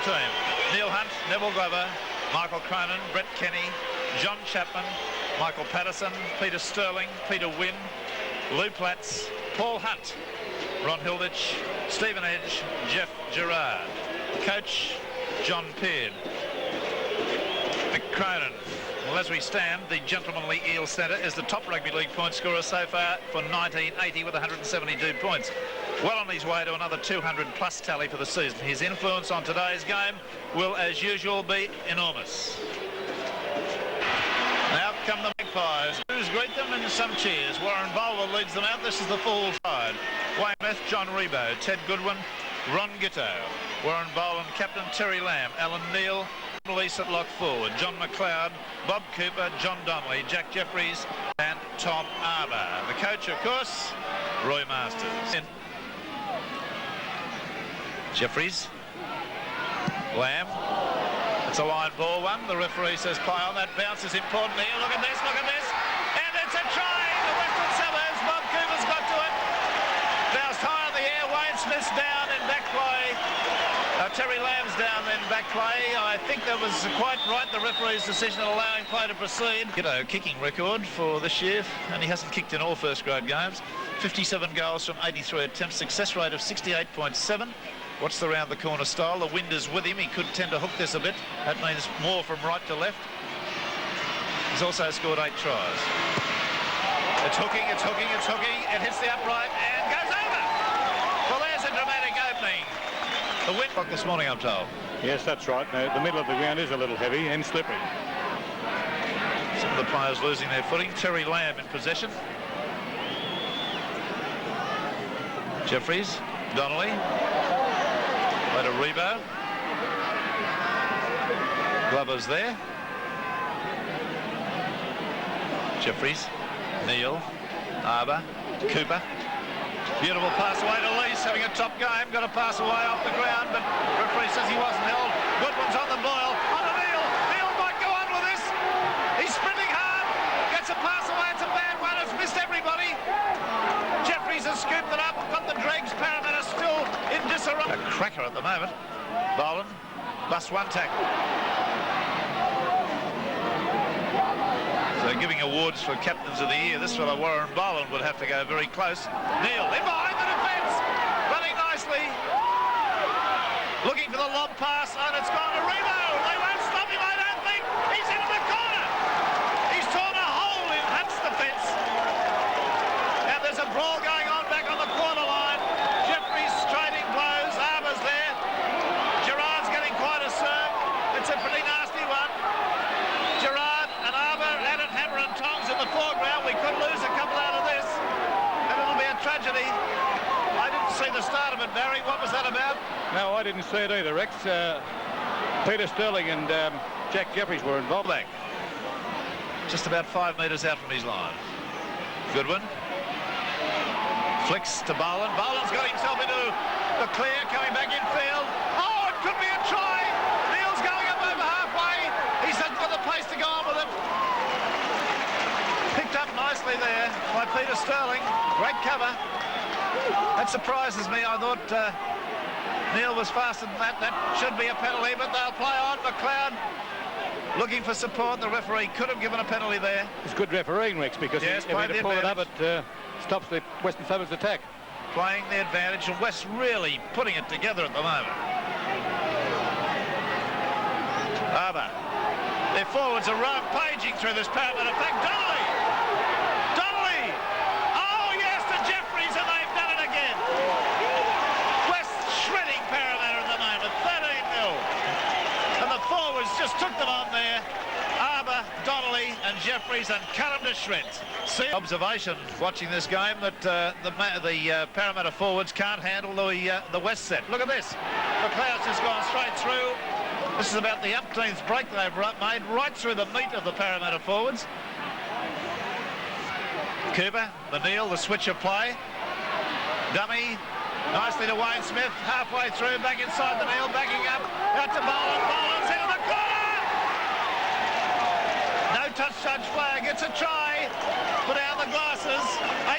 Team. Neil Hunt, Neville Glover, Michael Cronin, Brett Kenny, John Chapman, Michael Patterson, Peter Sterling, Peter Wynn, Lou Platts, Paul Hunt, Ron Hilditch, Stephen Edge, Jeff Gerard. Coach, John Peard. Mick Cronin. Well, as we stand, the gentlemanly Eel Centre is the top rugby league point scorer so far for 1980 with 172 points. Well on his way to another 200-plus tally for the season. His influence on today's game will, as usual, be enormous. Now come the Magpies. Who's greet them and some cheers. Warren Bowler leads them out. This is the full side. Wayne Smith, John Rebo, Ted Goodwin, Ron Gitto, Warren Boland, Captain Terry Lamb, Alan Neal, Police at lock forward, John McLeod, Bob Cooper, John Donnelly, Jack Jeffries and Tom Arbour. The coach, of course, Roy Masters. Jeffries, Lamb. It's a line ball one. The referee says play on. That bounce is important here. Look at this, and it's a try. The Western Suburbs. Bob Cooper's got to it. Bounced high in the air. Wayne Smith's down in back play. Terry Lamb's down in back play. I think that was quite right, the referee's decision allowing play to proceed. Kicking record for this year, and he hasn't kicked in all first grade games. 57 goals from 83 attempts, success rate of 68.7. Watch the round the corner style. The wind is with him. He could tend to hook this a bit. That means more from right to left. He's also scored 8 tries. It's hooking. It hits the upright and goes over. Well, there's a dramatic opening. The wind this morning, I'm told. Yes, that's right. Now, the middle of the ground is a little heavy and slippery. Some of the players losing their footing. Terry Lamb in possession. Jeffries, Donnelly, later Rebo. Glover's there. Jeffries, Neal, Arbour, Cooper. Beautiful pass away to Lease, having a top game. Got a pass away off the ground, but referee says he wasn't held. Goodwin's on the boil. On to Neal. Neal might go on with this. He's sprinting hard. Gets a pass away. It's a bad one. It's missed everybody. Jeffries has scooped it up. Got the dregs. Parramatta still in disarray. A cracker at the moment. Boland. Bust one tackle. So giving awards for captains of the year, this fellow Warren Boland would have to go very close. Neal in behind the defence, running nicely, looking for the lob pass, and it's gone to Rebo. They won't stop him, I don't think. He's into the corner. He's torn a hole in Hunt's defence. And there's a brawl going on back on the corner line. Jeffries trading blows. Arbour's there. Gerard's getting quite a serve. It's a pretty nasty one. Gerard and Arbour at it, hammer and tongs in the foreground. We could lose a couple out of this, and it'll be a tragedy. I didn't see the start of it, Barry. What was that about? No, I didn't see it either, Rex. Peter Sterling and Jack Jeffries were involved. Back. Just about 5 metres out from his line. Goodwin. Flicks to Boland. Boland's got himself into the clear, coming back in field. Oh, it could be a try. Neal's going up over halfway. He's got the pace to go on with it. Picked up nicely there by Peter Sterling. Great cover. That surprises me. I thought Neal was faster than that. That should be a penalty, but they'll play on. McLeod looking for support. The referee could have given a penalty there. It's good refereeing, Rex, because yes, if he'd pulled it up, it stops the Western Suburbs attack. Playing the advantage, and West really putting it together at the moment. Arbour. Their forwards are rampaging through this Parramatta pack. Donnelly! Oh, yes, to Jeffries, and they've done it again. West shredding Parramatta at the moment, 13-0. And the forwards just took them on there. Arbour, Donnelly and Jeffries, and cut them to shreds. See, observation watching this game that the Parramatta forwards can't handle the West set. Look at this. McLeod's just gone straight through. This is about the umpteenth break they've made right through the meat of the Parramatta forwards. Cooper, the Neal, the switch of play. Dummy, nicely to Wayne Smith, halfway through, back inside the Neal, backing up, out to Boland. Boland's into the corner! No touch flag, it's a try. Put down the glasses,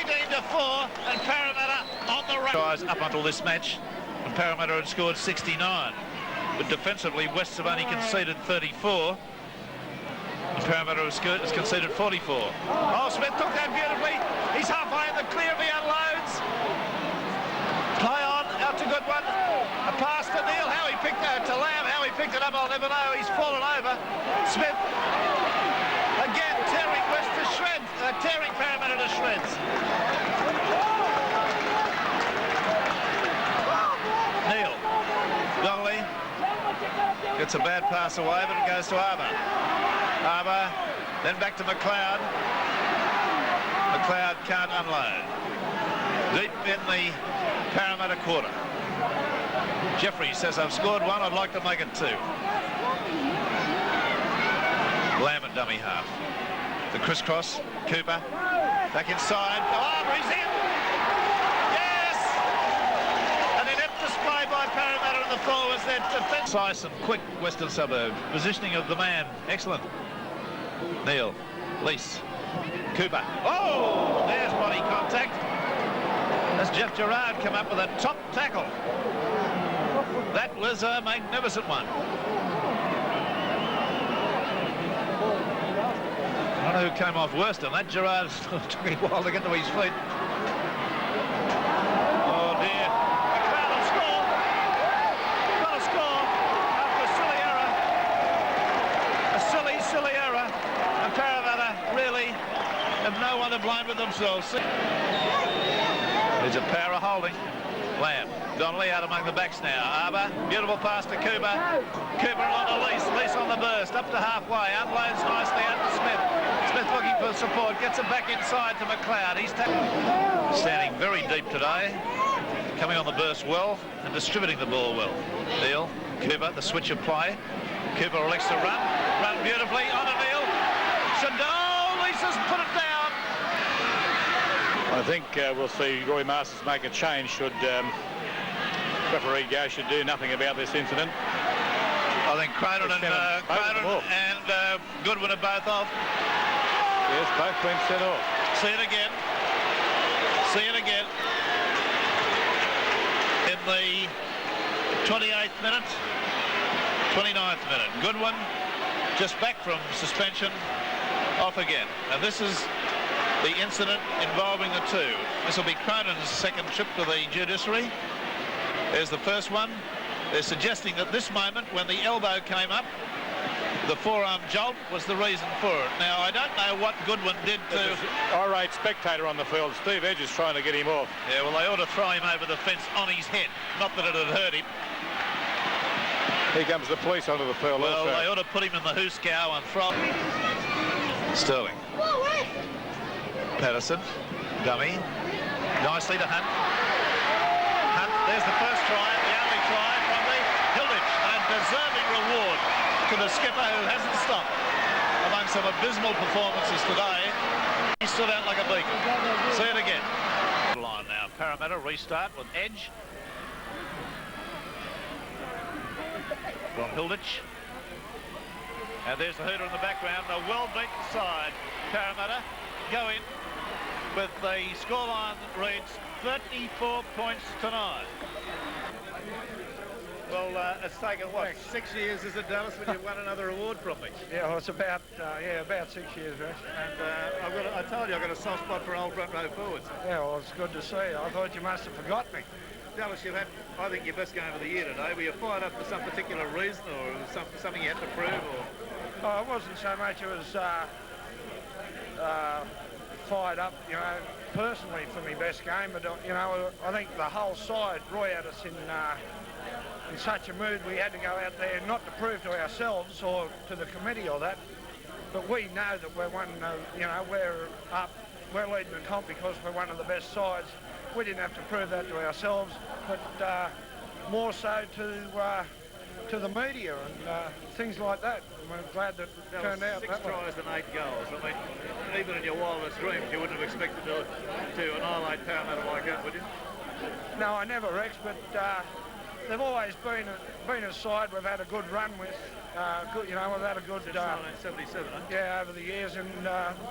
18-4, and Parramatta on the run. Tries up until this match, and Parramatta had scored 69. But defensively, Wests have only conceded 34. Parramatta has conceded 44. Oh, Smith took that beautifully. He's halfway in the clear. He unloads. Play on, out to Goodwin. A pass to Neil. How he picked that to Lamb. How he picked it up, I'll never know. He's fallen over. Smith again tearing West to shreds. Tearing Parramatta to shreds. Neil. Donnelly gets a bad pass away, but it goes to Armour. Armour, then back to McLeod. McLeod can't unload. Deep in the Parramatta quarter. Jeffrey says, I've scored one, I'd like to make it two. Lamb at dummy half. The crisscross, Cooper, back inside. Oh, he's in! Yes! An inept display by Parramatta in the forwards. Their defence. Precise and quick Western Suburb. Positioning of the man, excellent. Neil, Lease, Cooper. Oh, there's body contact. That's Jeff Gerard come up with a top tackle. That was a magnificent one. I don't know who came off worst on that. Gerard took a while to get to his feet. Oh dear. McLeod will score. Got to score after a silly error. A silly error. And Parramatta really have no one to blame but themselves. There's a power of holding. Lamb. Donnelly out among the backs now. Arbour, beautiful pass to Cooper. Cooper on to Lease. Lease on the burst. Up to halfway. Unloads nicely out to Smith. Smith looking for support. Gets it back inside to McLeod. He's standing very deep today. Coming on the burst well and distributing the ball well. Neil, Cooper, the switch of play. Cooper elects to run. Run beautifully. On to Neil. Shadol. Lease's put it down. I think we'll see Roy Masters make a change should referee Go should do nothing about this incident. I think Cronin and Goodwin are both off. Yes, both been set off. See it again. See it again. In the 28th minute, 29th minute. Goodwin just back from suspension, off again. And this is the incident involving the two. This will be Cronin's second trip to the judiciary. There's the first one. They're suggesting that this moment, when the elbow came up, the forearm jolt was the reason for it. Now, I don't know what Goodwin did to... Irate spectator on the field. Steve Edge is trying to get him off. Yeah, well, they ought to throw him over the fence on his head. Not that it had hurt him. Here comes the police onto the field. Well, also. they ought to put him in the hoosegow and throw him. Sterling. Patterson. Dummy. Nicely to Hunt. Hunt, there's the first try, the only try from the Hilditch. And deserving reward to the skipper who hasn't stopped. Among some abysmal performances today, he stood out like a beacon. See it again. Line now. Parramatta restart with Edge. From Hilditch. And there's the hooter in the background. A well-beaten side. Parramatta go in with the scoreline that reads 34 points tonight. Well, it's taken, what, 6 years, is it, Dallas, when you've won another award from me? Yeah, well, it's about 6 years, Rex. And I told you I've got a soft spot for old front row forwards. Yeah, well, it's good to see. I thought you must have forgotten me. Dallas, you've had, I think, your best game of the year today. Were you fired up for some particular reason, or something you had to prove? Or? Oh, it wasn't so much. It was fired up, you know, personally for my best game. But you know, I think the whole side, Roy, had us in such a mood. We had to go out there not to prove to ourselves or to the committee or that, but we know that we're one. You know, we're up, we're leading the comp because we're one of the best sides. We didn't have to prove that to ourselves, but more so to the media and things like that. And we're glad that it turned out that way. 6 tries and 8 goals. I mean, even in your wildest dreams, you wouldn't have expected to annihilate Parramatta like that, would you? No, I never, Rex, but they've always been a side we've had a good run with. You know, we've had a good... Since 1977, huh? Yeah, over the years, and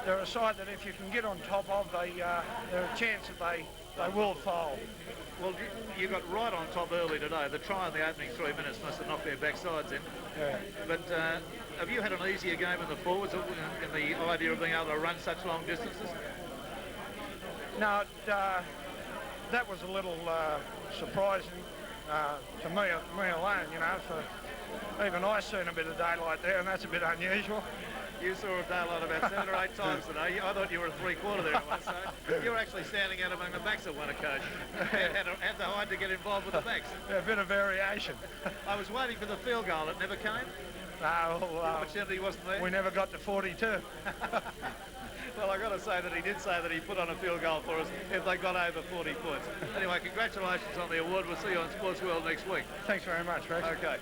they're a side that if you can get on top of, they're a chance that they will fold. Well, you got right on top early today. The try in the opening 3 minutes must have knocked their backsides in. Yeah. But have you had an easier game in the forwards in the idea of being able to run such long distances? No, that was a little surprising to me alone, you know. For even I seen a bit of daylight there, and that's a bit unusual. You saw a daylight about 7 or 8 times today. I thought you were a three-quarter there at one stage. You were actually standing out among the backs at one occasion. Had to hide to get involved with the backs. A bit of variation. I was waiting for the field goal. It never came. No, The opportunity wasn't there. we never got to 42. Well, I've got to say that he did say that he put on a field goal for us if they got over 40 points. Anyway, congratulations on the award. We'll see you on Sports World next week. Thanks very much, Rex. Okay.